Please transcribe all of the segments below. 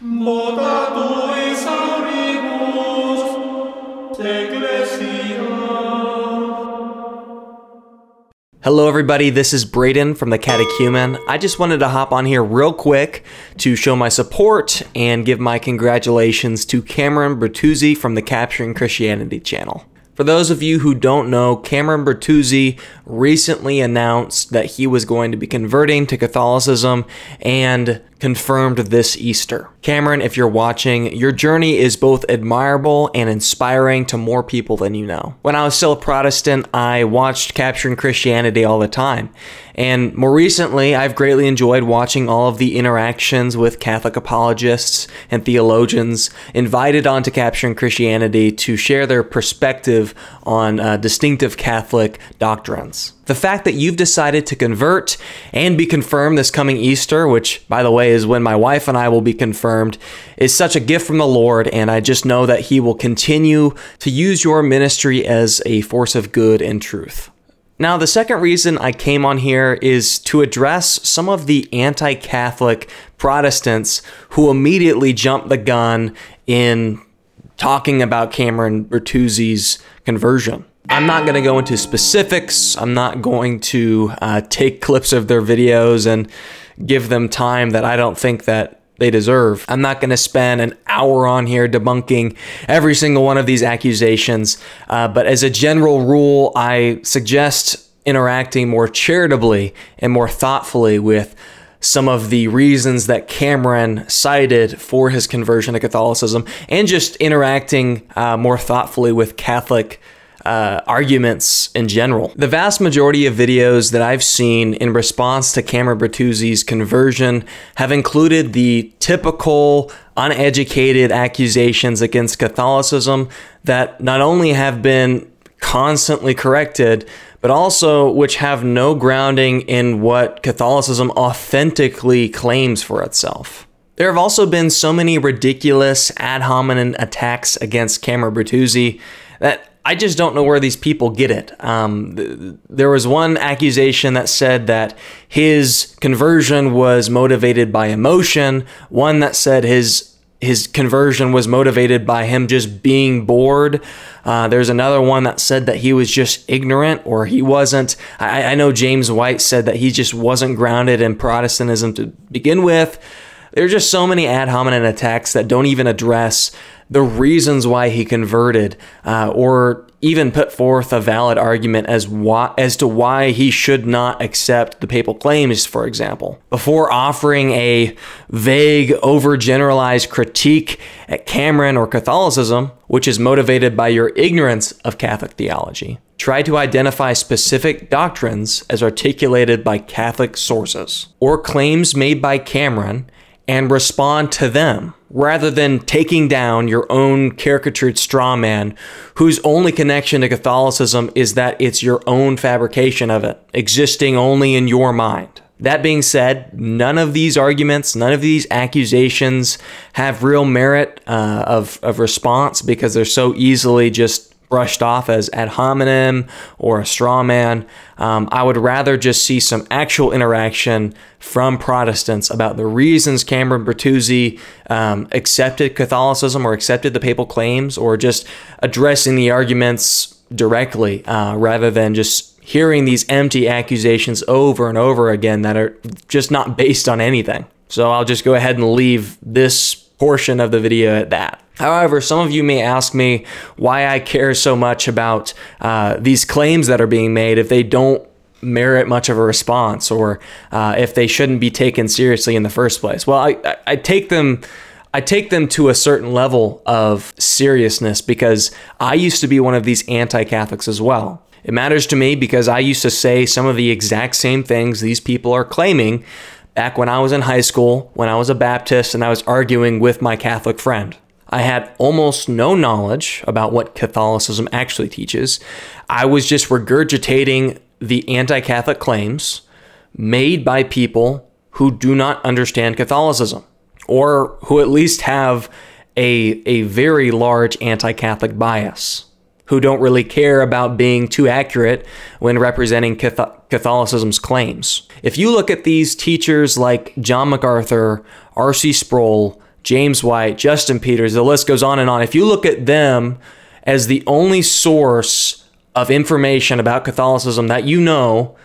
Moda tuis auribus, Ecclesia. Hello everybody, this is Braden from the Catechumen. I just wanted to hop on here real quick to show my support and give my congratulations to Cameron Bertuzzi from the Capturing Christianity channel. For those of you who don't know, Cameron Bertuzzi recently announced that he was going to be converting to Catholicism and confirmed this Easter. Cameron, if you're watching, your journey is both admirable and inspiring to more people than you know. When I was still a Protestant, I watched Capturing Christianity all the time. And more recently, I've greatly enjoyed watching all of the interactions with Catholic apologists and theologians invited onto Capturing Christianity to share their perspective on distinctive Catholic doctrines. The fact that you've decided to convert and be confirmed this coming Easter, which, by the way, is when my wife and I will be confirmed, is such a gift from the Lord, and I just know that He will continue to use your ministry as a force of good and truth. Now, the second reason I came on here is to address some of the anti-Catholic Protestants who immediately jumped the gun in talking about Cameron Bertuzzi's conversion. I'm not going to go into specifics. I'm not going to take clips of their videos and give them time that I don't think that they deserve. I'm not going to spend an hour on here debunking every single one of these accusations, but as a general rule, I suggest interacting more charitably and more thoughtfully with some of the reasons that Cameron cited for his conversion to Catholicism, and just interacting more thoughtfully with Catholic arguments in general. The vast majority of videos that I've seen in response to Cameron Bertuzzi's conversion have included the typical uneducated accusations against Catholicism that not only have been constantly corrected, but also which have no grounding in what Catholicism authentically claims for itself. There have also been so many ridiculous ad hominem attacks against Cameron Bertuzzi that I just don't know where these people get it. There was one accusation that said that his conversion was motivated by emotion, one that said his conversion was motivated by him just being bored. There's another one that said that he was just ignorant, or he wasn't. I know James White said that he just wasn't grounded in Protestantism to begin with. There's just so many ad hominem attacks that don't even address the reasons why he converted, or even put forth a valid argument as to why he should not accept the papal claims, for example. Before offering a vague, overgeneralized critique at Cameron or Catholicism, which is motivated by your ignorance of Catholic theology, try to identify specific doctrines as articulated by Catholic sources, or claims made by Cameron, and respond to them, rather than taking down your own caricatured straw man whose only connection to Catholicism is that it's your own fabrication of it, existing only in your mind. That being said, none of these arguments, none of these accusations have real merit of response, because they're so easily just brushed off as ad hominem or a straw man. I would rather just see some actual interaction from Protestants about the reasons Cameron Bertuzzi accepted Catholicism or accepted the papal claims, or just addressing the arguments directly, rather than just hearing these empty accusations over and over again that are just not based on anything. So I'll just go ahead and leave this portion of the video at that. However, some of you may ask me why I care so much about these claims that are being made if they don't merit much of a response, or if they shouldn't be taken seriously in the first place. Well, I take them to a certain level of seriousness because I used to be one of these anti-Catholics as well. It matters to me because I used to say some of the exact same things these people are claiming back when I was in high school, when I was a Baptist and I was arguing with my Catholic friend. I had almost no knowledge about what Catholicism actually teaches. I was just regurgitating the anti-Catholic claims made by people who do not understand Catholicism, or who at least have a very large anti-Catholic bias, who don't really care about being too accurate when representing Catholicism's claims. If you look at these teachers like John MacArthur, R.C. Sproul, James White, Justin Peters, the list goes on and on. If you look at them as the only source of information about Catholicism that you know,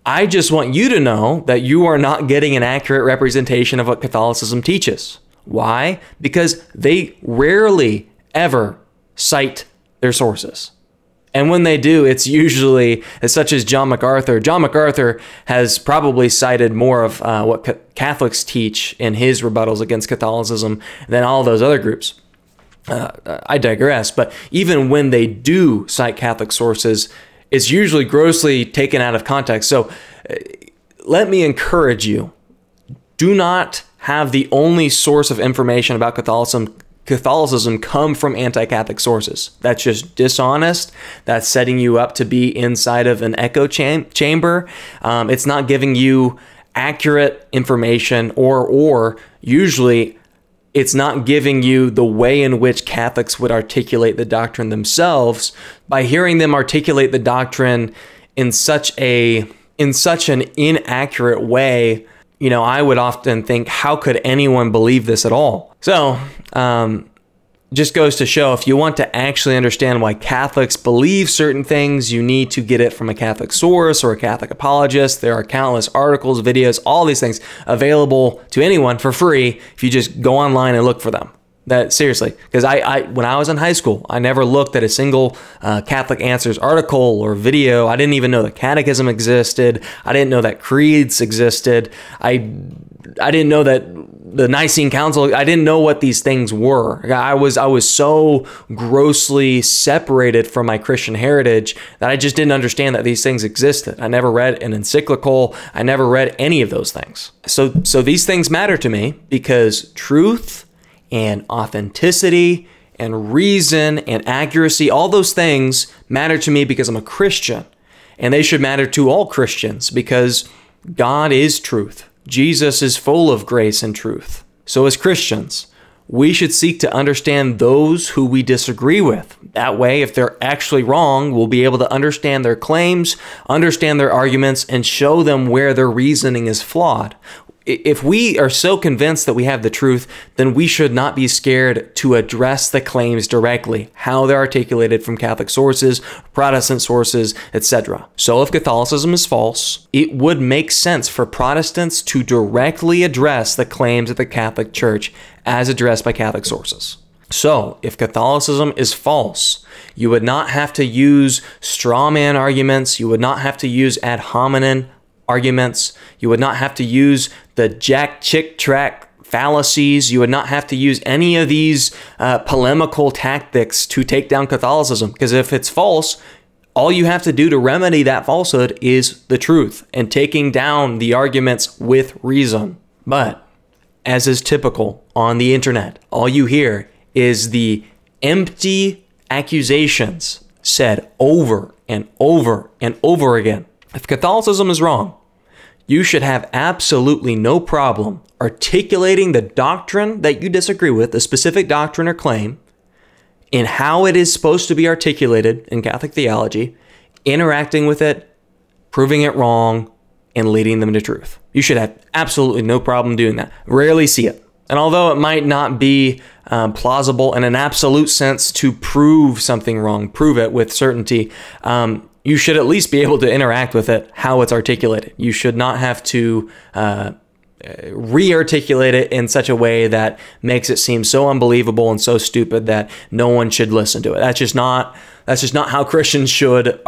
I just want you to know that you are not getting an accurate representation of what Catholicism teaches. Why? Because they rarely ever cite their sources. And when they do, it's usually, as such as John MacArthur. John MacArthur has probably cited more of what Catholics teach in his rebuttals against Catholicism than all those other groups. I digress, but even when they do cite Catholic sources, it's usually grossly taken out of context. So let me encourage you, do not have the only source of information about Catholicism come from anti-Catholic sources. That's just dishonest. That's setting you up to be inside of an echo chamber. It's not giving you accurate information, or usually it's not giving you the way in which Catholics would articulate the doctrine themselves. By hearing them articulate the doctrine in such an inaccurate way, you know, I would often think, how could anyone believe this at all? So, just goes to show, if you want to actually understand why Catholics believe certain things, you need to get it from a Catholic source or a Catholic apologist. There are countless articles, videos, all these things available to anyone for free if you just go online and look for them. That seriously, because when I was in high school, I never looked at a single Catholic Answers article or video. I didn't even know that catechism existed. I didn't know that creeds existed. I didn't know that the Nicene Council, I didn't know what these things were. I was so grossly separated from my Christian heritage that I just didn't understand that these things existed. I never read an encyclical. I never read any of those things. So these things matter to me because truth and authenticity and reason and accuracy, all those things matter to me because I'm a Christian. And they should matter to all Christians because God is truth. Jesus is full of grace and truth. So as Christians, we should seek to understand those who we disagree with. That way, if they're actually wrong, we'll be able to understand their claims, understand their arguments, and show them where their reasoning is flawed. If we are so convinced that we have the truth, then we should not be scared to address the claims directly, how they're articulated from Catholic sources, Protestant sources, etc. So if Catholicism is false, it would make sense for Protestants to directly address the claims of the Catholic Church as addressed by Catholic sources. So if Catholicism is false, you would not have to use straw man arguments, you would not have to use ad hominem arguments, you would not have to use the jack chick track fallacies, you would not have to use any of these polemical tactics to take down Catholicism, because if it's false, all you have to do to remedy that falsehood is the truth and taking down the arguments with reason. But as is typical on the internet, all you hear is the empty accusations said over and over and over again. If Catholicism is wrong, you should have absolutely no problem articulating the doctrine that you disagree with, the specific doctrine or claim, in how it is supposed to be articulated in Catholic theology, interacting with it, proving it wrong, and leading them to truth. You should have absolutely no problem doing that. Rarely see it. And although it might not be plausible in an absolute sense to prove something wrong, prove it with certainty, you should at least be able to interact with it, how it's articulated. You should not have to re-articulate it in such a way that makes it seem so unbelievable and so stupid that no one should listen to it. That's just not how Christians should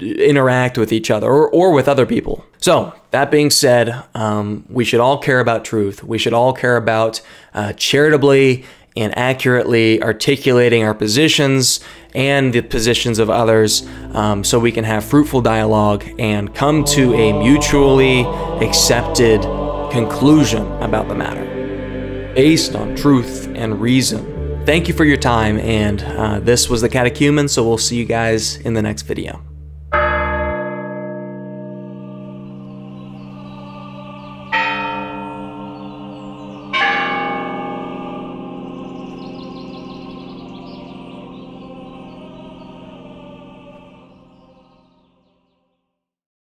interact with each other or with other people. So that being said, we should all care about truth. We should all care about charitably and accurately articulating our positions and the positions of others, so we can have fruitful dialogue and come to a mutually accepted conclusion about the matter based on truth and reason. Thank you for your time, and this was the Catechumen, so we'll see you guys in the next video.